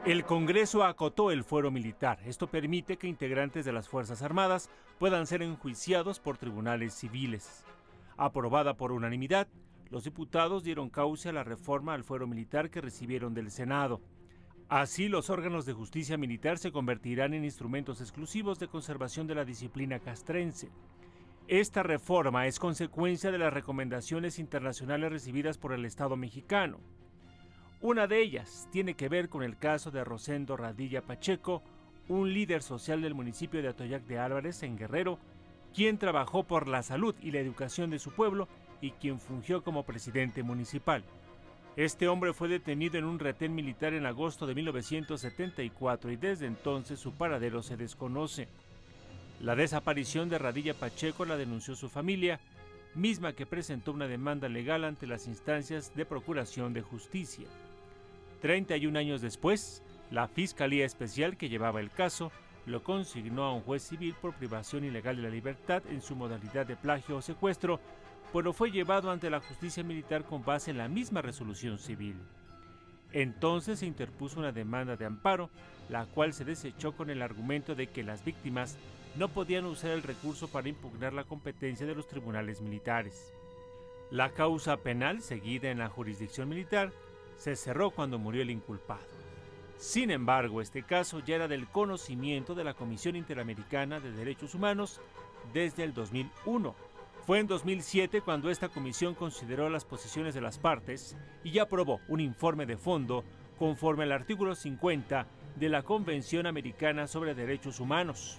El Congreso acotó el fuero militar. Esto permite que integrantes de las Fuerzas Armadas puedan ser enjuiciados por tribunales civiles. Aprobada por unanimidad, los diputados dieron cauce a la reforma al fuero militar que recibieron del Senado. Así, los órganos de justicia militar se convertirán en instrumentos exclusivos de conservación de la disciplina castrense. Esta reforma es consecuencia de las recomendaciones internacionales recibidas por el Estado mexicano. Una de ellas tiene que ver con el caso de Rosendo Radilla Pacheco, un líder social del municipio de Atoyac de Álvarez, en Guerrero, quien trabajó por la salud y la educación de su pueblo y quien fungió como presidente municipal. Este hombre fue detenido en un retén militar en agosto de 1974 y desde entonces su paradero se desconoce. La desaparición de Radilla Pacheco la denunció su familia, misma que presentó una demanda legal ante las instancias de procuración de justicia. 31 años después, la Fiscalía Especial que llevaba el caso lo consignó a un juez civil por privación ilegal de la libertad en su modalidad de plagio o secuestro, pero fue llevado ante la justicia militar con base en la misma resolución civil. Entonces se interpuso una demanda de amparo, la cual se desechó con el argumento de que las víctimas no podían usar el recurso para impugnar la competencia de los tribunales militares. La causa penal, seguida en la jurisdicción militar, se cerró cuando murió el inculpado. Sin embargo, este caso ya era del conocimiento de la Comisión Interamericana de Derechos Humanos desde el 2001. Fue en 2007 cuando esta comisión consideró las posiciones de las partes y aprobó un informe de fondo conforme al artículo 50 de la Convención Americana sobre Derechos Humanos.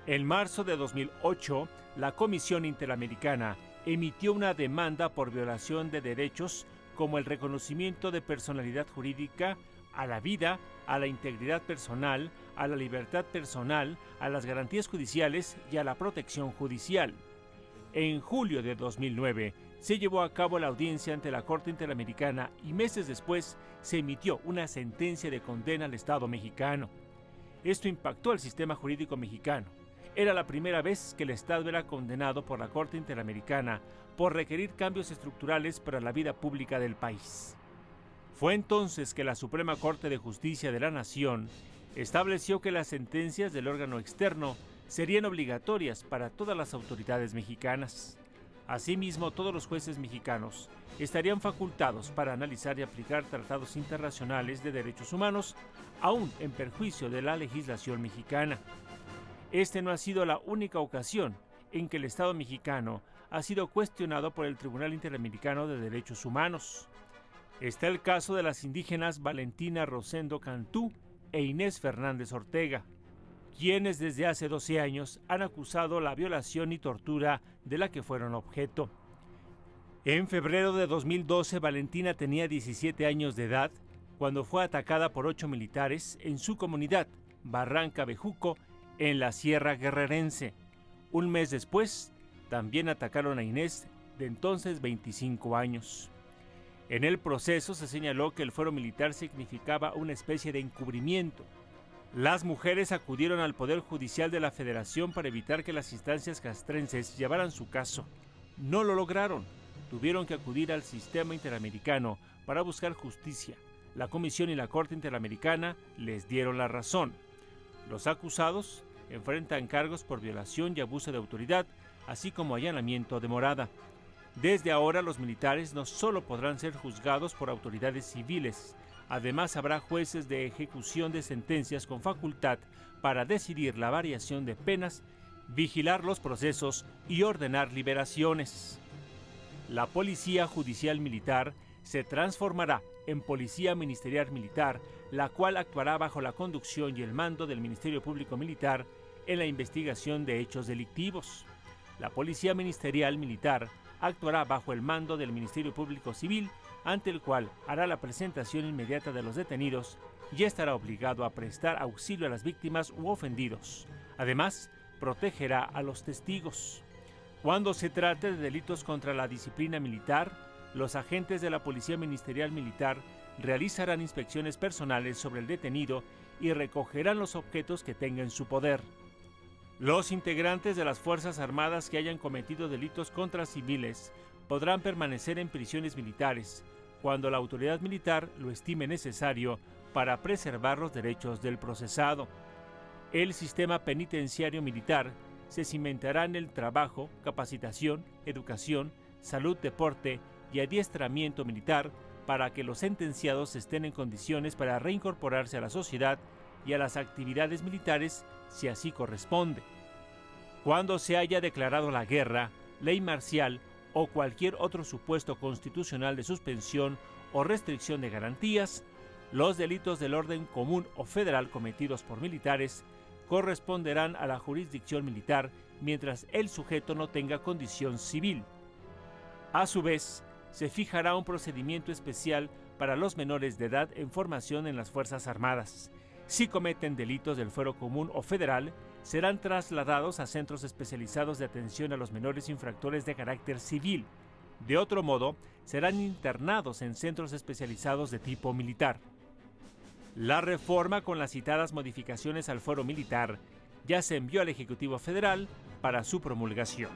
En marzo de 2008, la Comisión Interamericana emitió una demanda por violación de derechos como el reconocimiento de personalidad jurídica, a la vida, a la integridad personal, a la libertad personal, a las garantías judiciales y a la protección judicial. En julio de 2009 se llevó a cabo la audiencia ante la Corte Interamericana y meses después se emitió una sentencia de condena al Estado mexicano. Esto impactó al sistema jurídico mexicano. Era la primera vez que el Estado era condenado por la Corte Interamericana por requerir cambios estructurales para la vida pública del país. Fue entonces que la Suprema Corte de Justicia de la Nación estableció que las sentencias del órgano externo serían obligatorias para todas las autoridades mexicanas. Asimismo, todos los jueces mexicanos estarían facultados para analizar y aplicar tratados internacionales de derechos humanos, aún en perjuicio de la legislación mexicana. Este no ha sido la única ocasión en que el Estado mexicano ha sido cuestionado por el Tribunal Interamericano de Derechos Humanos. Está el caso de las indígenas Valentina Rosendo Cantú e Inés Fernández Ortega, quienes desde hace 12 años han acusado la violación y tortura de la que fueron objeto. En febrero de 2012, Valentina tenía 17 años de edad cuando fue atacada por 8 militares en su comunidad, Barranca Bejuco, en la Sierra Guerrerense. Un mes después, también atacaron a Inés, de entonces 25 años. En el proceso se señaló que el fuero militar significaba una especie de encubrimiento. Las mujeres acudieron al Poder Judicial de la Federación para evitar que las instancias castrenses llevaran su caso. No lo lograron. Tuvieron que acudir al sistema interamericano para buscar justicia. La Comisión y la Corte Interamericana les dieron la razón. Los acusados enfrentan cargos por violación y abuso de autoridad, así como allanamiento de morada. Desde ahora, los militares no solo podrán ser juzgados por autoridades civiles, además habrá jueces de ejecución de sentencias con facultad para decidir la variación de penas, vigilar los procesos y ordenar liberaciones. La Policía Judicial Militar se transformará en Policía Ministerial Militar, la cual actuará bajo la conducción y el mando del Ministerio Público Militar en la investigación de hechos delictivos. La Policía Ministerial Militar actuará bajo el mando del Ministerio Público Civil, ante el cual hará la presentación inmediata de los detenidos y estará obligado a prestar auxilio a las víctimas u ofendidos. Además, protegerá a los testigos. Cuando se trate de delitos contra la disciplina militar, los agentes de la Policía Ministerial Militar realizarán inspecciones personales sobre el detenido y recogerán los objetos que tenga en su poder. Los integrantes de las Fuerzas Armadas que hayan cometido delitos contra civiles podrán permanecer en prisiones militares cuando la autoridad militar lo estime necesario para preservar los derechos del procesado. El sistema penitenciario militar se cimentará en el trabajo, capacitación, educación, salud, deporte y adiestramiento militar para que los sentenciados estén en condiciones para reincorporarse a la sociedad y a las actividades militares si así corresponde. Cuando se haya declarado la guerra, ley marcial o cualquier otro supuesto constitucional de suspensión o restricción de garantías, los delitos del orden común o federal cometidos por militares corresponderán a la jurisdicción militar mientras el sujeto no tenga condición civil. A su vez, se fijará un procedimiento especial para los menores de edad en formación en las Fuerzas Armadas. Si cometen delitos del fuero común o federal, serán trasladados a centros especializados de atención a los menores infractores de carácter civil. De otro modo, serán internados en centros especializados de tipo militar. La reforma con las citadas modificaciones al fuero militar ya se envió al Ejecutivo Federal para su promulgación.